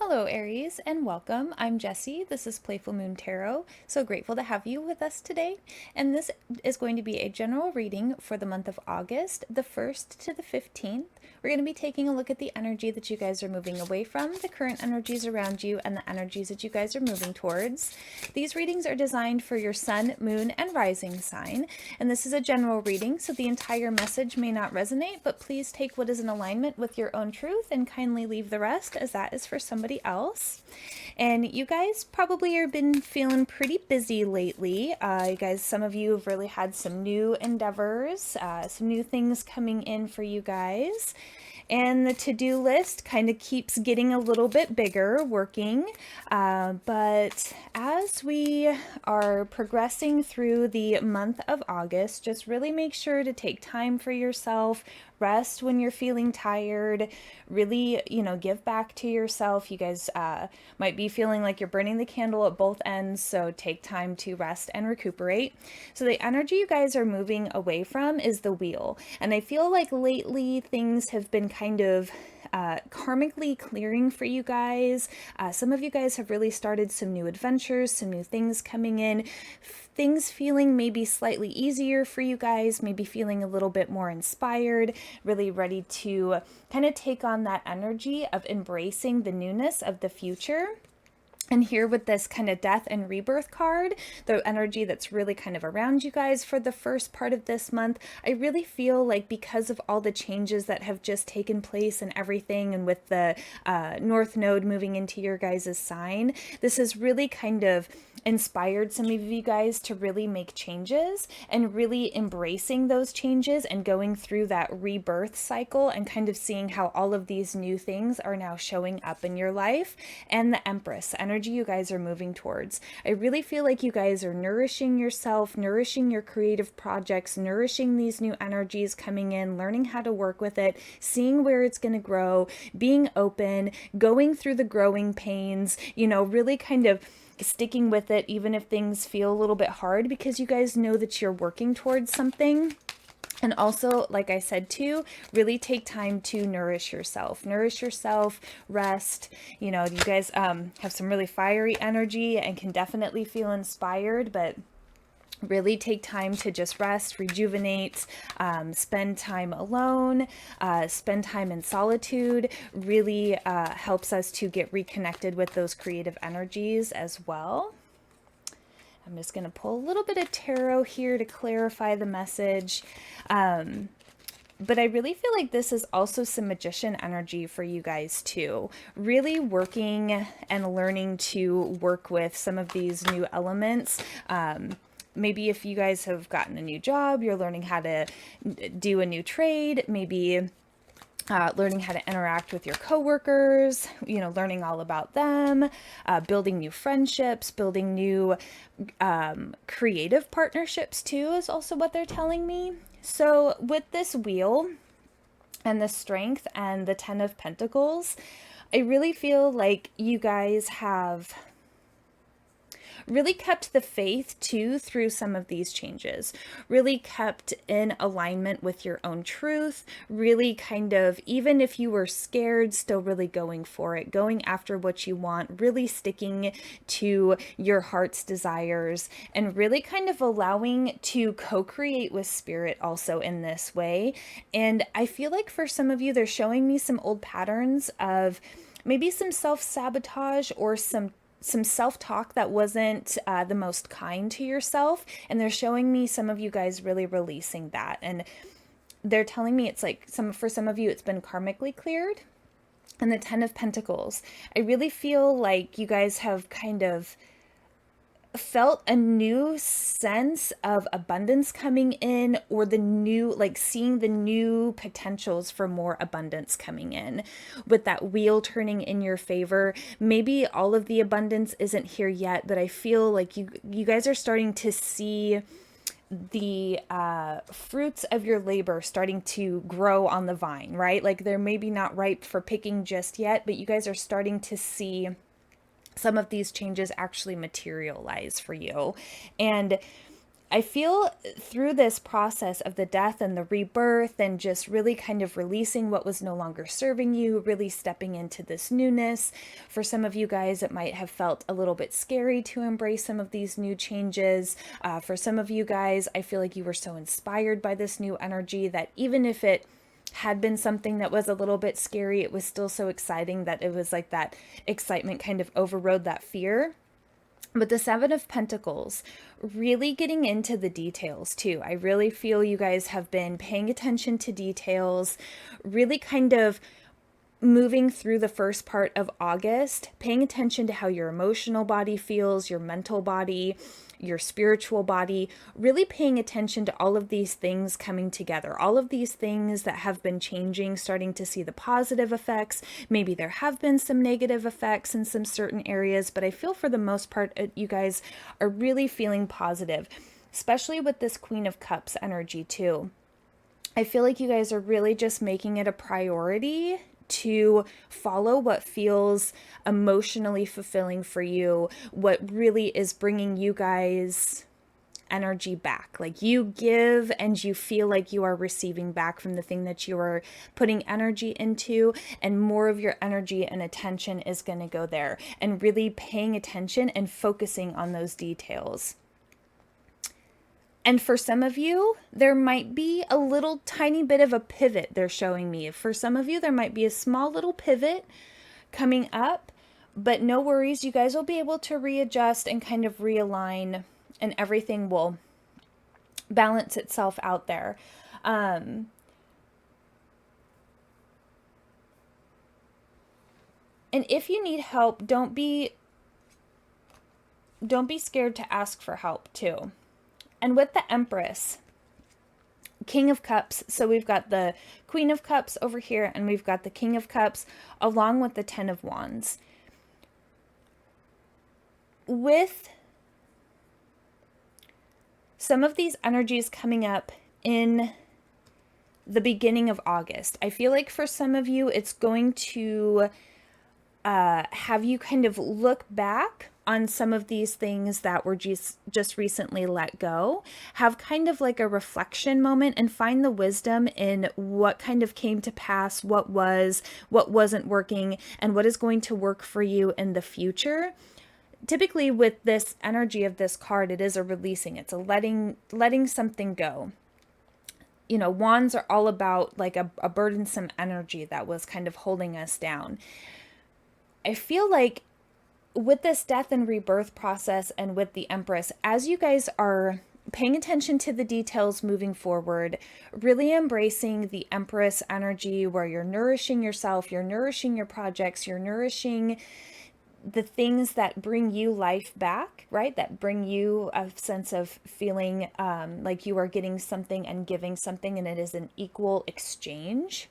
Hello, Aries, and welcome. I'm Jessie. This is Playful Moon Tarot. So grateful to have you with us today. And this is going to be a general reading for the month of August, the 1st to the 15th. We're going to be taking a look at the energy that you guys are moving away from, the current energies around you, and the energies that you guys are moving towards. These readings are designed for your sun, moon, and rising sign. And this is a general reading, so the entire message may not resonate, but please take what is in alignment with your own truth and kindly leave the rest, as that is for somebody else. And you guys probably have been feeling pretty busy lately. You guys, some of you have really had some new endeavors, some new things coming in for you guys. And the to-do list kind of keeps getting a little bit bigger, working. But as we are progressing through the month of August, just really make sure to take time for yourself, rest when you're feeling tired, really, give back to yourself. You guys might be feeling like you're burning the candle at both ends, so take time to rest and recuperate. So the energy you guys are moving away from is the wheel. And I feel like lately things have been kind of karmically clearing for you guys. Some of you guys have really started some new adventures, some new things coming in, things feeling maybe slightly easier for you guys, maybe feeling a little bit more inspired, really ready to kind of take on that energy of embracing the newness of the future. And here with this kind of death and rebirth card, the energy that's really kind of around you guys for the first part of this month, I really feel like because of all the changes that have just taken place and everything, and with the North Node moving into your guys' sign, this has really kind of inspired some of you guys to really make changes and really embracing those changes and going through that rebirth cycle and kind of seeing how all of these new things are now showing up in your life. And the Empress energy you guys are moving towards. I really feel like you guys are nourishing yourself, nourishing your creative projects, nourishing these new energies coming in, learning how to work with it, seeing where it's going to grow, being open, going through the growing pains, really kind of sticking with it even if things feel a little bit hard, because you guys know that you're working towards something. And also, like I said too, really take time to nourish yourself, rest. You guys have some really fiery energy and can definitely feel inspired, but really take time to just rest, rejuvenate, spend time alone, spend time in solitude. Really helps us to get reconnected with those creative energies as well. I'm just going to pull a little bit of tarot here to clarify the message. But I really feel like this is also some magician energy for you guys too. Really working and learning to work with some of these new elements. Maybe if you guys have gotten a new job, you're learning how to do a new trade, maybe learning how to interact with your coworkers, learning all about them, building new friendships, building new creative partnerships too is also what they're telling me. So with this wheel and the strength and the 10 of Pentacles, I really feel like you guys have really kept the faith too through some of these changes, really kept in alignment with your own truth, really kind of, even if you were scared, still really going for it, going after what you want, really sticking to your heart's desires, and really kind of allowing to co-create with spirit also in this way. And I feel like for some of you, they're showing me some old patterns of maybe some self-sabotage or some self-talk that wasn't the most kind to yourself, and they're showing me some of you guys really releasing that. And they're telling me it's like for some of you it's been karmically cleared. And the 10 of Pentacles, I really feel like you guys have kind of felt a new sense of abundance coming in, or the new, like seeing the new potentials for more abundance coming in with that wheel turning in your favor. Maybe all of the abundance isn't here yet, but I feel like you guys are starting to see the fruits of your labor starting to grow on the vine, right? Like they're maybe not ripe for picking just yet, but you guys are starting to see some of these changes actually materialize for you. And I feel through this process of the death and the rebirth and just really kind of releasing what was no longer serving you, really stepping into this newness. For some of you guys, it might have felt a little bit scary to embrace some of these new changes. For some of you guys, I feel like you were so inspired by this new energy that even if it had been something that was a little bit scary, it was still so exciting that it was like that excitement kind of overrode that fear. But the Seven of Pentacles, really getting into the details too. I really feel you guys have been paying attention to details, really kind of moving through the first part of August, paying attention to how your emotional body feels, your mental body, your spiritual body, really paying attention to all of these things coming together, all of these things that have been changing, starting to see the positive effects. Maybe there have been some negative effects in some certain areas, but I feel for the most part, you guys are really feeling positive, especially with this Queen of Cups energy too. I feel like you guys are really just making it a priority to follow what feels emotionally fulfilling for you, what really is bringing you guys energy back. Like you give and you feel like you are receiving back from the thing that you are putting energy into, and more of your energy and attention is going to go there, and really paying attention and focusing on those details. And for some of you, there might be a little tiny bit of a pivot they're showing me. For some of you, there might be a small little pivot coming up, but no worries. You guys will be able to readjust and kind of realign, and everything will balance itself out there. And if you need help, don't be scared to ask for help too. And with the Empress, King of Cups, so we've got the Queen of Cups over here, and we've got the King of Cups, along with the Ten of Wands. With some of these energies coming up in the beginning of August, I feel like for some of you, it's going to have you kind of look back on some of these things that were just recently let go, have kind of like a reflection moment and find the wisdom in what kind of came to pass, what wasn't working, and what is going to work for you in the future. Typically with this energy of this card, it is a releasing, it's a letting something go. You know, wands are all about like a burdensome energy that was kind of holding us down. I feel like with this death and rebirth process and with the Empress, as you guys are paying attention to the details moving forward, really embracing the Empress energy where you're nourishing yourself, you're nourishing your projects, you're nourishing the things that bring you life back, right? That bring you a sense of feeling like you are getting something and giving something, and it is an equal exchange.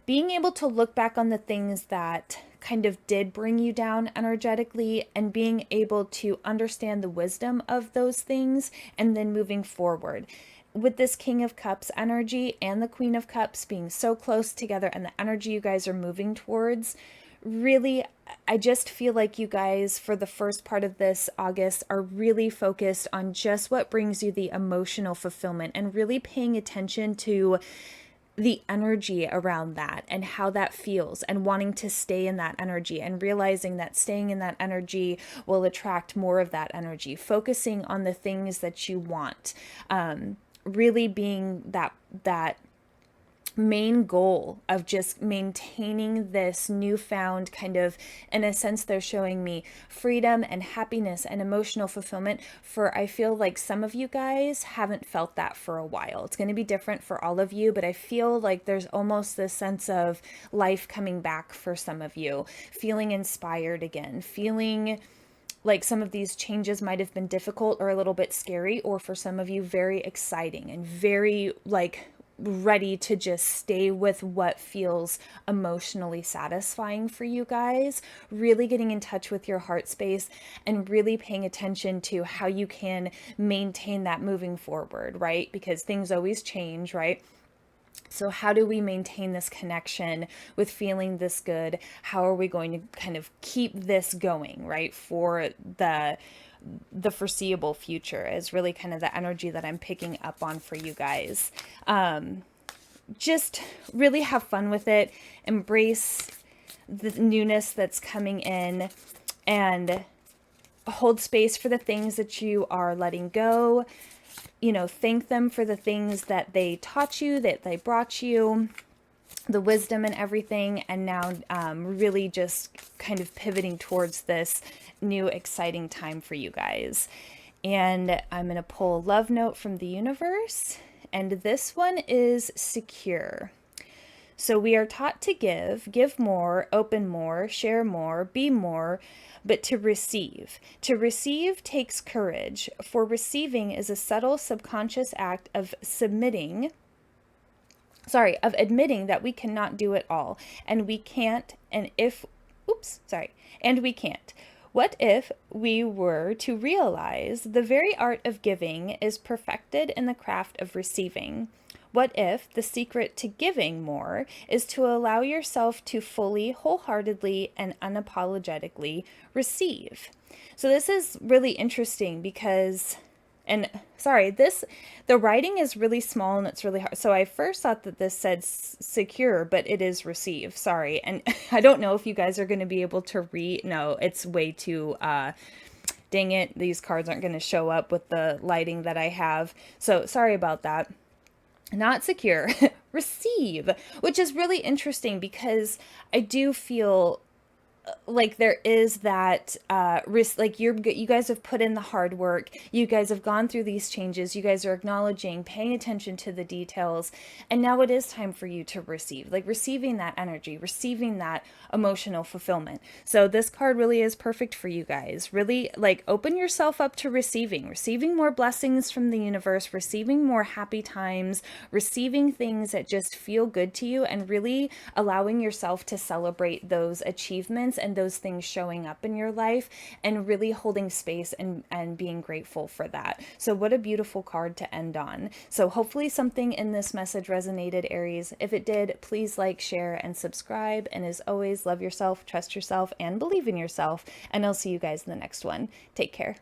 Being able to look back on the things that kind of did bring you down energetically and being able to understand the wisdom of those things, and then moving forward. With this King of Cups energy and the Queen of Cups being so close together, and the energy you guys are moving towards, really, I just feel like you guys for the first part of this August are really focused on just what brings you the emotional fulfillment, and really paying attention to the energy around that and how that feels, and wanting to stay in that energy, and realizing that staying in that energy will attract more of that energy, focusing on the things that you want, really being that main goal of just maintaining this newfound kind of, in a sense, they're showing me freedom and happiness and emotional fulfillment. For I feel like some of you guys haven't felt that for a while. It's going to be different for all of you, but I feel like there's almost this sense of life coming back for some of you, feeling inspired again, feeling like some of these changes might have been difficult or a little bit scary, or for some of you very exciting and very like ready to just stay with what feels emotionally satisfying for you guys, really getting in touch with your heart space and really paying attention to how you can maintain that moving forward, right? Because things always change, right? So how do we maintain this connection with feeling this good? How are we going to kind of keep this going, right? For the the foreseeable future is really kind of the energy that I'm picking up on for you guys. Just really have fun with it. Embrace the newness that's coming in, and hold space for the things that you are letting go. You know, thank them for the things that they taught you, that they brought you, the wisdom and everything. And now really just kind of pivoting towards this new exciting time for you guys. And I'm going to pull a love note from the universe. And this one is secure. So we are taught to give more, open more, share more, be more, but to receive. To receive takes courage, for receiving is a subtle subconscious act of admitting that we cannot do it all, and we can't, and we can't. What if we were to realize the very art of giving is perfected in the craft of receiving? What if the secret to giving more is to allow yourself to fully, wholeheartedly, and unapologetically receive? So this is really interesting because, and sorry, the writing is really small and it's really hard. So I first thought that this said secure, but it is receive. Sorry. And I don't know if you guys are going to be able to read. No, it's way too, dang it. These cards aren't going to show up with the lighting that I have. So sorry about that. Not secure, receive, which is really interesting because I do feel like there is that risk. Like you guys have put in the hard work, you guys have gone through these changes, you guys are acknowledging, paying attention to the details, and now it is time for you to receive, like receiving that energy, receiving that emotional fulfillment. So this card really is perfect for you guys. Really, like, open yourself up to receiving more blessings from the universe, receiving more happy times, receiving things that just feel good to you, and really allowing yourself to celebrate those achievements and those things showing up in your life, and really holding space and being grateful for that. So what a beautiful card to end on. So hopefully something in this message resonated, Aries. If it did, please like, share, and subscribe. And as always, love yourself, trust yourself, and believe in yourself. And I'll see you guys in the next one. Take care.